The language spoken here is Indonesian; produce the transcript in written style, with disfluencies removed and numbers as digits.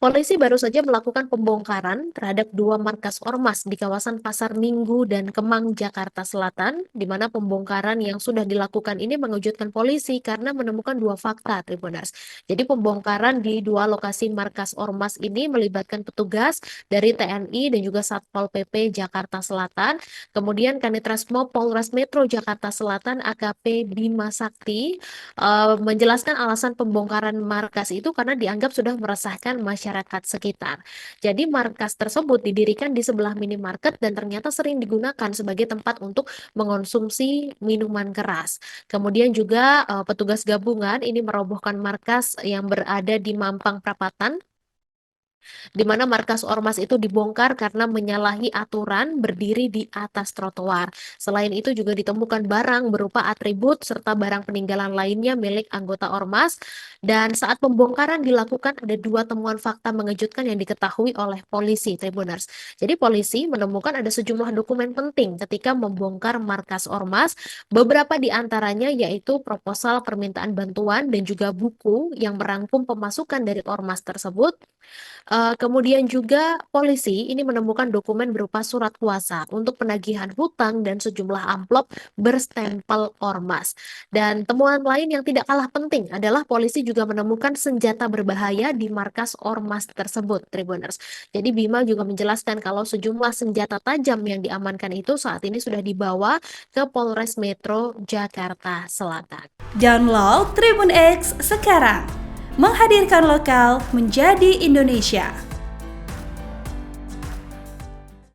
Polisi baru saja melakukan pembongkaran terhadap dua markas ormas di kawasan Pasar Minggu dan Kemang, Jakarta Selatan, di mana pembongkaran yang sudah dilakukan ini mengejutkan polisi karena menemukan dua fakta, Tribuners. Jadi pembongkaran di dua lokasi markas ormas ini melibatkan petugas dari TNI dan juga Satpol PP Jakarta Selatan, kemudian Kanit Resmo Polres Metro Jakarta Selatan AKP Bima Sakti menjelaskan alasan pembongkaran markas itu karena dianggap sudah meresahkan masyarakat sekitar. Jadi markas tersebut didirikan di sebelah minimarket dan ternyata sering digunakan sebagai tempat untuk mengonsumsi minuman keras. Kemudian juga petugas gabungan ini merobohkan markas yang berada di Mampang Perapatan di mana markas ormas itu dibongkar karena menyalahi aturan berdiri di atas trotoar. Selain itu juga ditemukan barang berupa atribut serta barang peninggalan lainnya milik anggota ormas. Dan saat pembongkaran dilakukan ada dua temuan fakta mengejutkan yang diketahui oleh polisi, Tribuners. Jadi polisi menemukan ada sejumlah dokumen penting ketika membongkar markas ormas. Beberapa di antaranya yaitu proposal permintaan bantuan dan juga buku yang merangkum pemasukan dari ormas tersebut. Kemudian juga polisi ini menemukan dokumen berupa surat kuasa untuk penagihan hutang dan sejumlah amplop berstempel ormas. Dan temuan lain yang tidak kalah penting adalah polisi juga menemukan senjata berbahaya di markas ormas tersebut, Tribuners. Jadi Bima juga menjelaskan kalau sejumlah senjata tajam yang diamankan itu saat ini sudah dibawa ke Polres Metro Jakarta Selatan. Download Tribun X sekarang, menghadirkan lokal menjadi Indonesia.